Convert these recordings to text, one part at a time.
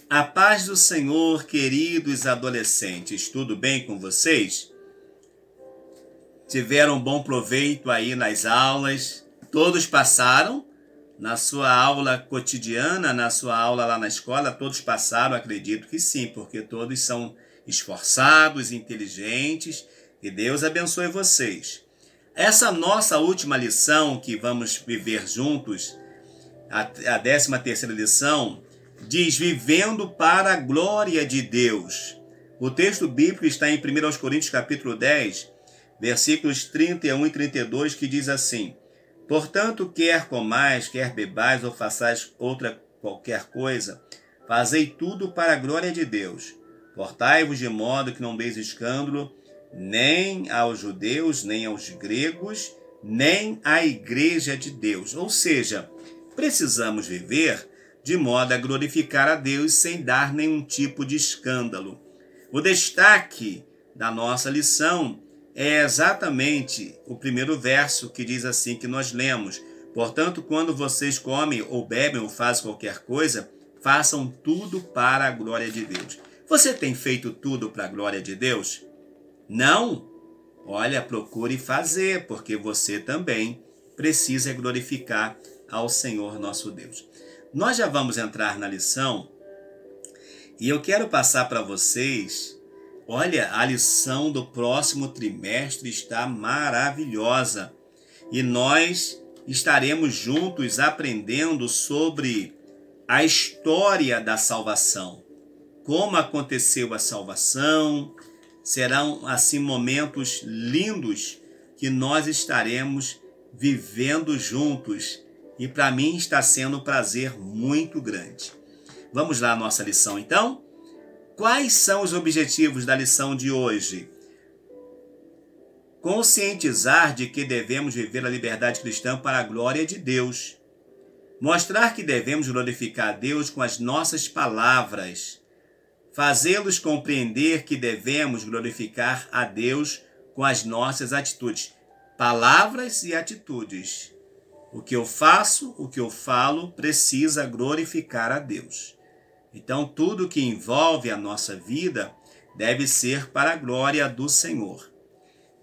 A paz do Senhor, queridos adolescentes, tudo bem com vocês? Tiveram bom proveito aí nas aulas? Todos passaram? Na sua aula cotidiana, na sua aula lá na escola, todos passaram? Acredito que sim, porque todos são esforçados, inteligentes, e Deus abençoe vocês. Essa nossa última lição que vamos viver juntos, a 13ª lição, diz: vivendo para a glória de Deus. O texto bíblico está em 1 Coríntios capítulo 10, versículos 31 e 32, que diz assim: portanto, quer comais, quer bebais ou façais outra qualquer coisa, fazei tudo para a glória de Deus. Portai-vos de modo que não deis escândalo, nem aos judeus, nem aos gregos, nem à igreja de Deus. Ou seja, precisamos viver de modo a glorificar a Deus sem dar nenhum tipo de escândalo. O destaque da nossa lição é exatamente o primeiro verso, que diz assim, que nós lemos: portanto, quando vocês comem ou bebem ou fazem qualquer coisa, façam tudo para a glória de Deus. Você tem feito tudo para a glória de Deus? Não? Olha, procure fazer, porque você também precisa glorificar ao Senhor nosso Deus. Nós já vamos entrar na lição e eu quero passar para vocês, olha, a lição do próximo trimestre está maravilhosa e nós estaremos juntos aprendendo sobre a história da salvação, como aconteceu a salvação. Serão assim momentos lindos que nós estaremos vivendo juntos. E para mim está sendo um prazer muito grande. Vamos lá à nossa lição então? Quais são os objetivos da lição de hoje? Conscientizar de que devemos viver a liberdade cristã para a glória de Deus. Mostrar que devemos glorificar a Deus com as nossas palavras. Fazê-los compreender que devemos glorificar a Deus com as nossas atitudes. Palavras e atitudes. O que eu faço, o que eu falo, precisa glorificar a Deus. Então, tudo que envolve a nossa vida deve ser para a glória do Senhor.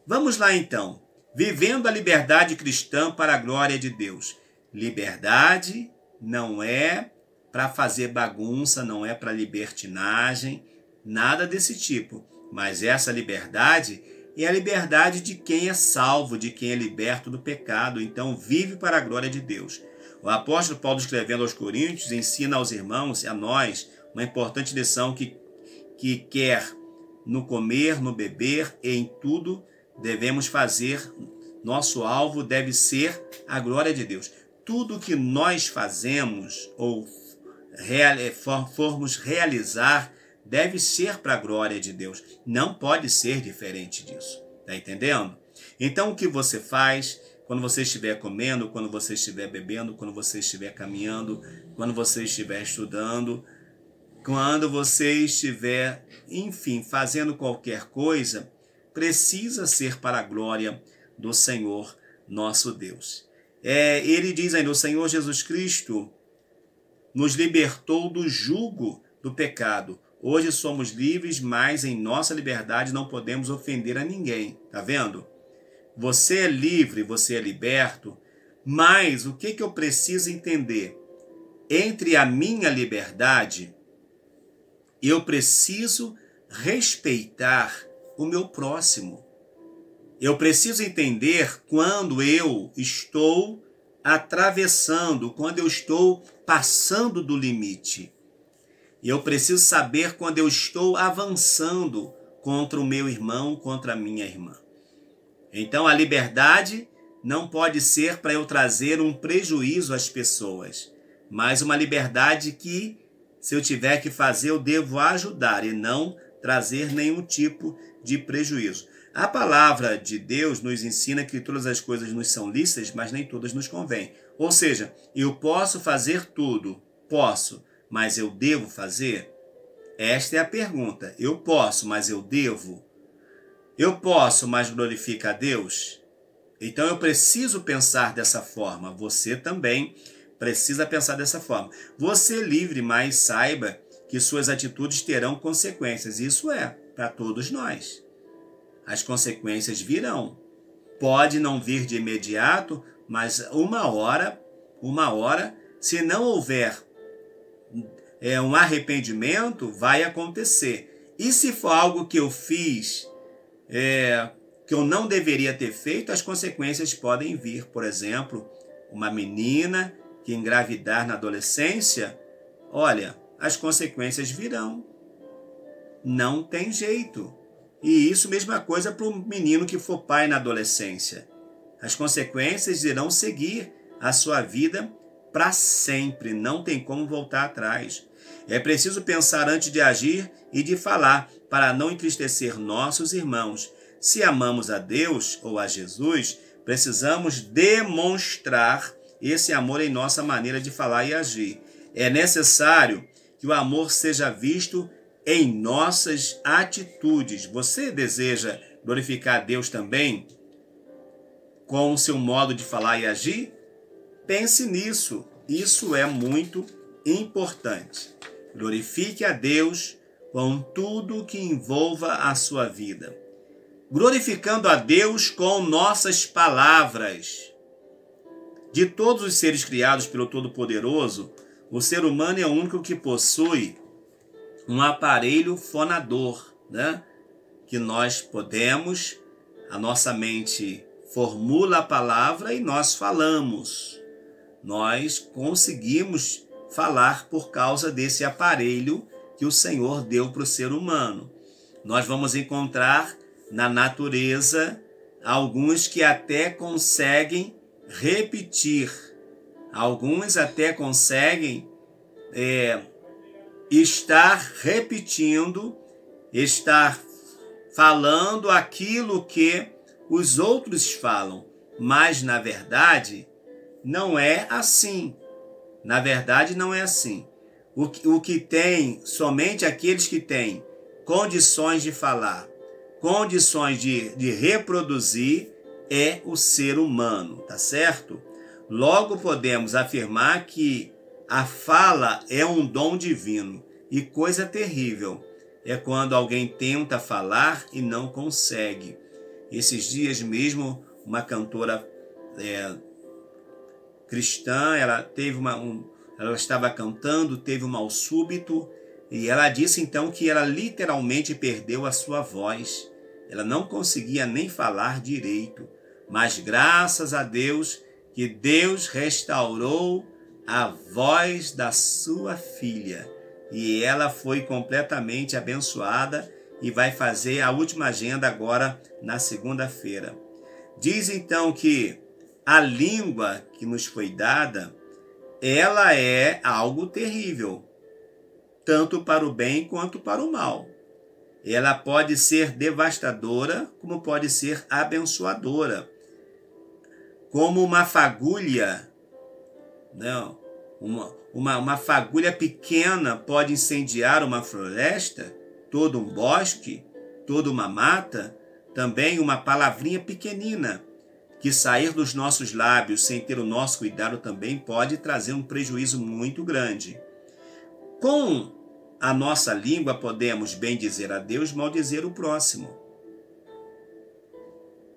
Vamos lá, então. Vivendo a liberdade cristã para a glória de Deus. Liberdade não é para fazer bagunça, não é para libertinagem, nada desse tipo. Mas essa liberdade é a liberdade de quem é salvo, de quem é liberto do pecado. Então vive para a glória de Deus. O apóstolo Paulo, escrevendo aos Coríntios, ensina aos irmãos e a nós uma importante lição que quer no comer, no beber e em tudo devemos fazer, nosso alvo deve ser a glória de Deus. Tudo que nós fazemos ou formos realizar deve ser para a glória de Deus. Não pode ser diferente disso. Está entendendo? Então, o que você faz quando você estiver comendo, quando você estiver bebendo, quando você estiver caminhando, quando você estiver estudando, quando você estiver, enfim, fazendo qualquer coisa, precisa ser para a glória do Senhor nosso Deus. Ele diz ainda: o Senhor Jesus Cristo nos libertou do jugo do pecado. Hoje somos livres, mas em nossa liberdade não podemos ofender a ninguém. Tá vendo? Você é livre, você é liberto, mas o que eu preciso entender? Entre a minha liberdade, eu preciso respeitar o meu próximo. Eu preciso entender quando eu estou atravessando, quando eu estou passando do limite. Eu preciso saber quando eu estou avançando contra o meu irmão, contra a minha irmã. Então a liberdade não pode ser para eu trazer um prejuízo às pessoas, mas uma liberdade que, se eu tiver que fazer, eu devo ajudar e não trazer nenhum tipo de prejuízo. A palavra de Deus nos ensina que todas as coisas nos são lícitas, mas nem todas nos convêm. Ou seja, eu posso fazer tudo, posso, mas eu devo fazer? Esta é a pergunta. Eu posso, mas eu devo? Eu posso, mas glorifica a Deus? Então eu preciso pensar dessa forma. Você também precisa pensar dessa forma. Você é livre, mas saiba que suas atitudes terão consequências. Isso é para todos nós. As consequências virão. Pode não vir de imediato, mas uma hora, se não houver um arrependimento, vai acontecer. E se for algo que eu fiz, que eu não deveria ter feito, as consequências podem vir. Por exemplo, uma menina que engravidar na adolescência, olha, as consequências virão. Não tem jeito. E isso mesma coisa para o menino que for pai na adolescência. As consequências irão seguir a sua vida para sempre. Não tem como voltar atrás. É preciso pensar antes de agir e de falar, para não entristecer nossos irmãos. Se amamos a Deus ou a Jesus, precisamos demonstrar esse amor em nossa maneira de falar e agir. É necessário que o amor seja visto em nossas atitudes. Você deseja glorificar a Deus também com o seu modo de falar e agir? Pense nisso. Isso é muito importante. Glorifique a Deus com tudo que envolva a sua vida. Glorificando a Deus com nossas palavras. De todos os seres criados pelo Todo-Poderoso, o ser humano é o único que possui um aparelho fonador, né? Que nós podemos, a nossa mente formula a palavra e nós falamos. Nós conseguimos falar por causa desse aparelho que o Senhor deu para o ser humano. Nós vamos encontrar na natureza alguns que até conseguem repetir, alguns até conseguem estar repetindo, estar falando aquilo que os outros falam, mas na verdade não é assim. Na verdade não é assim. O que tem, somente aqueles que têm condições de falar, condições de reproduzir, é o ser humano, tá certo? Logo podemos afirmar que a fala é um dom divino. E coisa terrível é quando alguém tenta falar e não consegue. Esses dias mesmo, uma cantora cristã, ela estava cantando, teve um mal súbito, e ela disse então que ela literalmente perdeu a sua voz. Ela não conseguia nem falar direito. Mas graças a Deus, que Deus restaurou a voz da sua filha. E ela foi completamente abençoada e vai fazer a última agenda agora na segunda-feira. Diz então que a língua que nos foi dada, ela é algo terrível, tanto para o bem quanto para o mal. Ela pode ser devastadora, como pode ser abençoadora. Como uma fagulha, não, uma fagulha pequena pode incendiar uma floresta, todo um bosque, toda uma mata, também uma palavrinha pequenina que sair dos nossos lábios sem ter o nosso cuidado também pode trazer um prejuízo muito grande. Com a nossa língua podemos bem dizer a Deus, maldizer o próximo.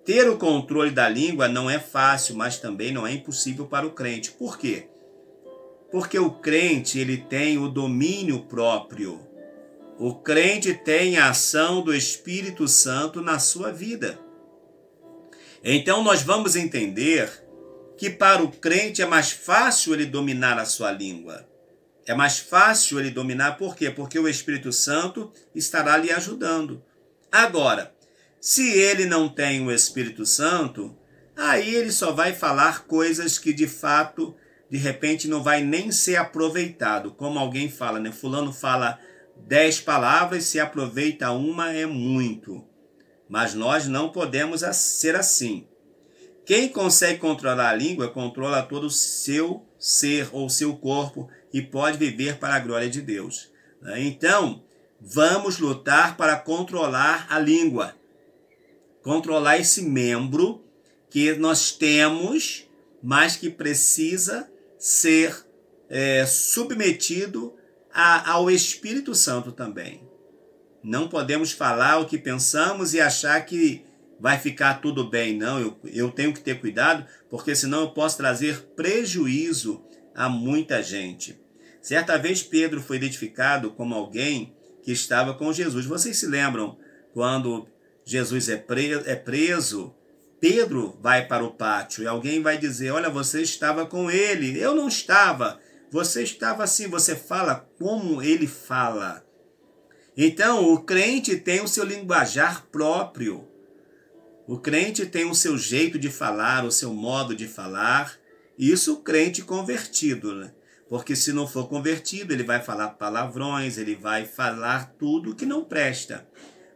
Ter o controle da língua não é fácil, mas também não é impossível para o crente. Por quê? Porque o crente ele tem o domínio próprio. O crente tem a ação do Espírito Santo na sua vida. Então nós vamos entender que para o crente é mais fácil ele dominar a sua língua. É mais fácil ele dominar, por quê? Porque o Espírito Santo estará lhe ajudando. Agora, se ele não tem o Espírito Santo, aí ele só vai falar coisas que de fato, de repente, não vai nem ser aproveitado. Como alguém fala, né? Fulano fala 10 palavras, se aproveita uma é muito. Mas nós não podemos ser assim. Quem consegue controlar a língua, controla todo o seu ser ou seu corpo e pode viver para a glória de Deus. Então, vamos lutar para controlar a língua. Controlar esse membro que nós temos, mas que precisa ser submetido ao Espírito Santo também. Não podemos falar o que pensamos e achar que vai ficar tudo bem. Não, eu tenho que ter cuidado, porque senão eu posso trazer prejuízo a muita gente. Certa vez Pedro foi identificado como alguém que estava com Jesus. Vocês se lembram quando Jesus é preso? Pedro vai para o pátio e alguém vai dizer: olha, você estava com ele. Eu não estava. Você estava assim. Você fala como ele fala. Então, o crente tem o seu linguajar próprio. O crente tem o seu jeito de falar, o seu modo de falar. Isso o crente convertido, né? Porque se não for convertido, ele vai falar palavrões, ele vai falar tudo que não presta.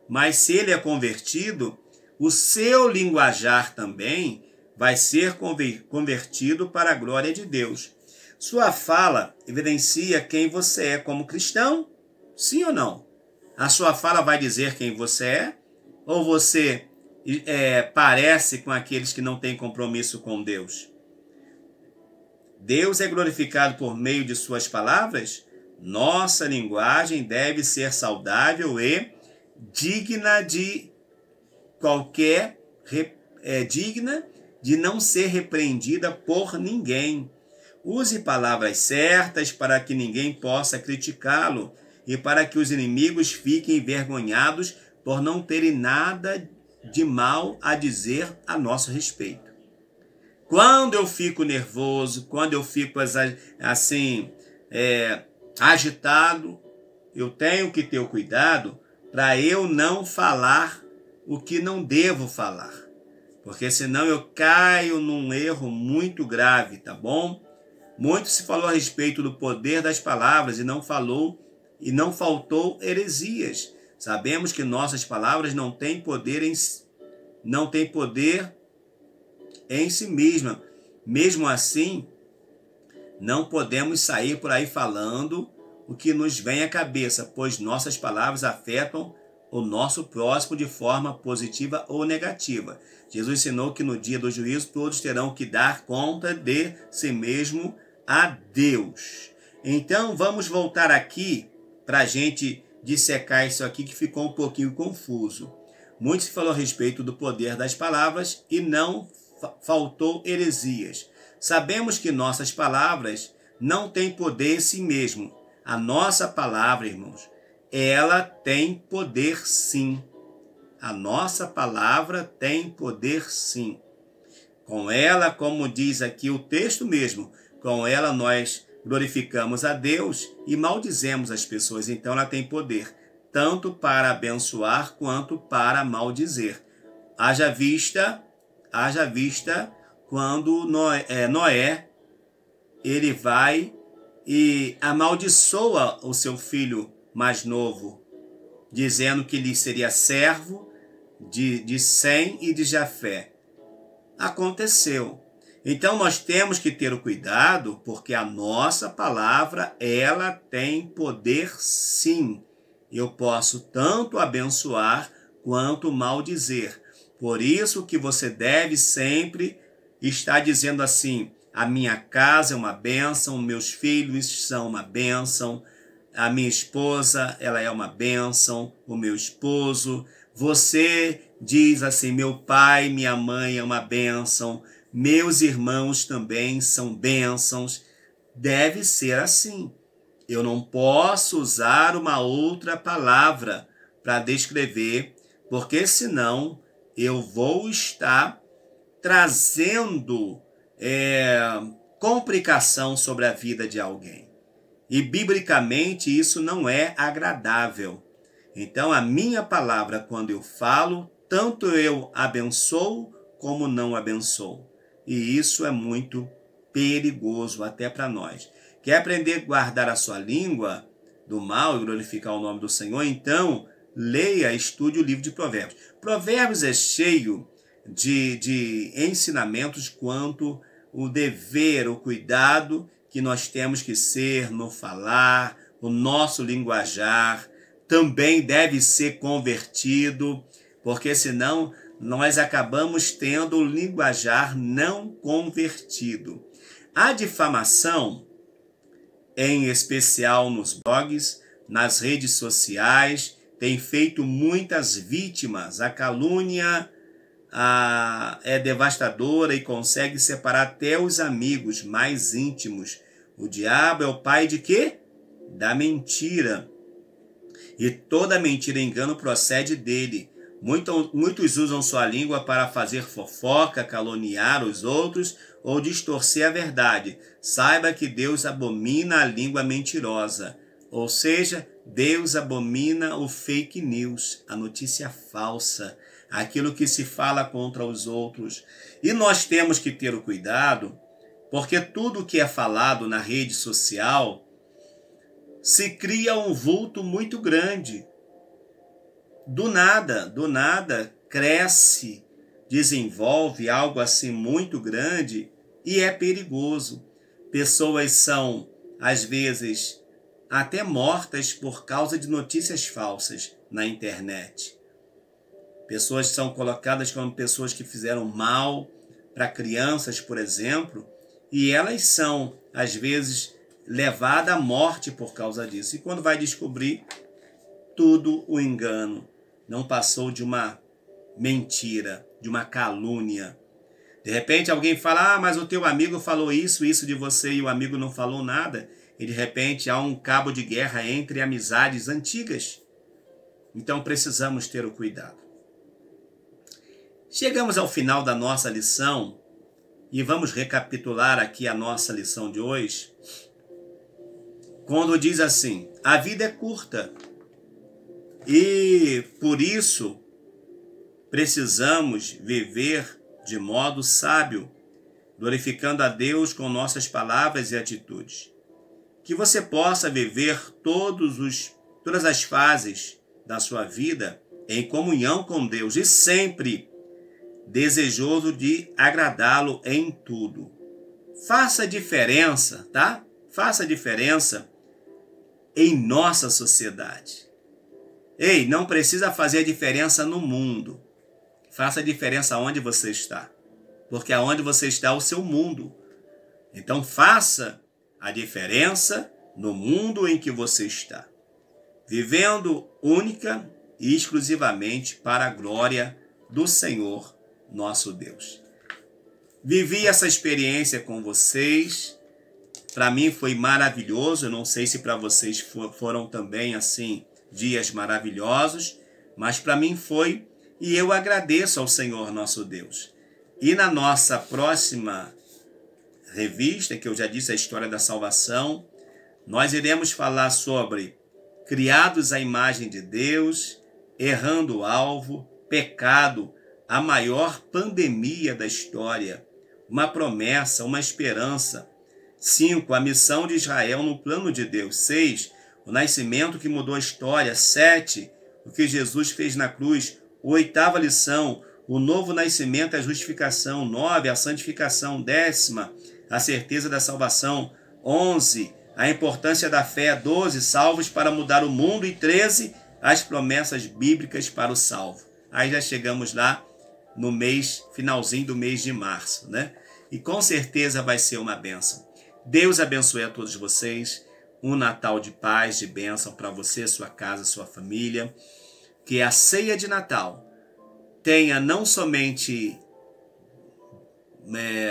Mas se ele é convertido, o seu linguajar também vai ser convertido para a glória de Deus. Sua fala evidencia quem você é como cristão? Sim ou não? A sua fala vai dizer quem você é? Ou você parece com aqueles que não têm compromisso com Deus? Deus é glorificado por meio de suas palavras? Nossa linguagem deve ser saudável e digna de não ser repreendida por ninguém. Use palavras certas para que ninguém possa criticá-lo e para que os inimigos fiquem envergonhados por não terem nada de mal a dizer a nosso respeito. Quando eu fico nervoso, quando eu fico assim, agitado, eu tenho que ter o cuidado para eu não falar o que não devo falar. Porque senão eu caio num erro muito grave, tá bom? Muito se falou a respeito do poder das palavras e não faltou heresias. Sabemos que nossas palavras não têm poder em si mesma. Mesmo assim, não podemos sair por aí falando o que nos vem à cabeça, pois nossas palavras afetam o nosso próximo de forma positiva ou negativa. Jesus ensinou que no dia do juízo todos terão que dar conta de si mesmo a Deus. Então vamos voltar aqui para a gente dissecar isso aqui que ficou um pouquinho confuso. Muito se falou a respeito do poder das palavras e não faltou heresias. Sabemos que nossas palavras não têm poder em si mesmo. A nossa palavra, irmãos, ela tem poder sim. A nossa palavra tem poder sim. Com ela, como diz aqui o texto mesmo, com ela nós glorificamos a Deus e maldizemos as pessoas. Então ela tem poder tanto para abençoar quanto para maldizer. Haja vista quando Noé ele vai e amaldiçoa o seu filho mais novo, dizendo que ele seria servo de Sem e de Jafé. Aconteceu. Então nós temos que ter o cuidado, porque a nossa palavra, ela tem poder sim. Eu posso tanto abençoar quanto maldizer. Por isso que você deve sempre estar dizendo assim: a minha casa é uma bênção, meus filhos são uma bênção, a minha esposa, ela é uma bênção, o meu esposo. Você diz assim: meu pai, minha mãe é uma bênção, meus irmãos também são bênçãos. Deve ser assim. Eu não posso usar uma outra palavra para descrever, porque senão eu vou estar trazendo complicação sobre a vida de alguém. E biblicamente isso não é agradável. Então a minha palavra, quando eu falo, tanto eu abençoo como não abençoo. E isso é muito perigoso até para nós. Quer aprender a guardar a sua língua do mal e glorificar o nome do Senhor? Então, leia, estude o livro de Provérbios. Provérbios é cheio de ensinamentos quanto o dever, o cuidado que nós temos que ser no falar, o nosso linguajar também deve ser convertido, porque senão nós acabamos tendo o linguajar não convertido. A difamação em especial nos blogs, nas redes sociais, tem feito muitas vítimas. A calúnia é devastadora e consegue separar até os amigos mais íntimos. O diabo é o pai de quê? Da mentira. E toda mentira e engano procede dele. Muitos usam sua língua para fazer fofoca, caluniar os outros ou distorcer a verdade. Saiba que Deus abomina a língua mentirosa. Ou seja, Deus abomina o fake news, a notícia falsa, aquilo que se fala contra os outros. E nós temos que ter o cuidado, porque tudo que é falado na rede social se cria um vulto muito grande. Do nada, cresce, desenvolve algo assim muito grande e é perigoso. Pessoas são, às vezes, até mortas por causa de notícias falsas na internet. Pessoas são colocadas como pessoas que fizeram mal para crianças, por exemplo, e elas são, às vezes, levadas à morte por causa disso. E quando vai descobrir, tudo o engano. Não passou de uma mentira, de uma calúnia. De repente alguém fala, mas o teu amigo falou isso de você, e o amigo não falou nada. E de repente há um cabo de guerra entre amizades antigas. Então precisamos ter o cuidado. Chegamos ao final da nossa lição e vamos recapitular aqui a nossa lição de hoje. Quando diz assim, a vida é curta e por isso precisamos viver de modo sábio, glorificando a Deus com nossas palavras e atitudes. Que você possa viver todas as fases da sua vida em comunhão com Deus e sempre desejoso de agradá-lo em tudo. Faça diferença, tá? Faça diferença em nossa sociedade. Ei, não precisa fazer diferença no mundo. Faça diferença onde você está. Porque aonde você está é o seu mundo. Então faça a diferença no mundo em que você está. Vivendo única e exclusivamente para a glória do Senhor nosso Deus. Vivi essa experiência com vocês. Para mim foi maravilhoso. Eu não sei se para vocês foram também assim dias maravilhosos, mas para mim foi, e eu agradeço ao Senhor nosso Deus. E na nossa próxima revista, que eu já disse a história da salvação, nós iremos falar sobre criados à imagem de Deus, errando o alvo, pecado, a maior pandemia da história, uma promessa, uma esperança. 5. A missão de Israel no plano de Deus. 6. O nascimento que mudou a história. 7. O que Jesus fez na cruz. 8ª lição, o novo nascimento, a justificação. 9. A santificação. 10ª, a certeza da salvação. 11. A importância da fé. 12. Salvos para mudar o mundo. E 13. As promessas bíblicas para o salvo. Aí já chegamos lá no finalzinho do mês de março, né? E com certeza vai ser uma bênção. Deus abençoe a todos vocês. Um Natal de paz, de bênção para você, sua casa, sua família. Que a ceia de Natal tenha não somente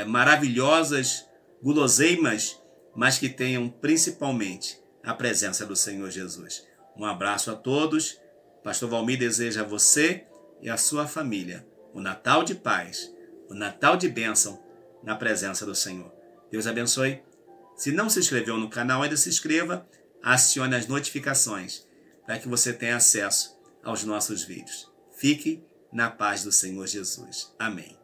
maravilhosas guloseimas, mas que tenham principalmente a presença do Senhor Jesus. Um abraço a todos. Pastor Valmir deseja a você e a sua família o Natal de paz, o Natal de bênção na presença do Senhor. Deus abençoe. Se não se inscreveu no canal, ainda se inscreva, acione as notificações para que você tenha acesso aos nossos vídeos. Fique na paz do Senhor Jesus. Amém.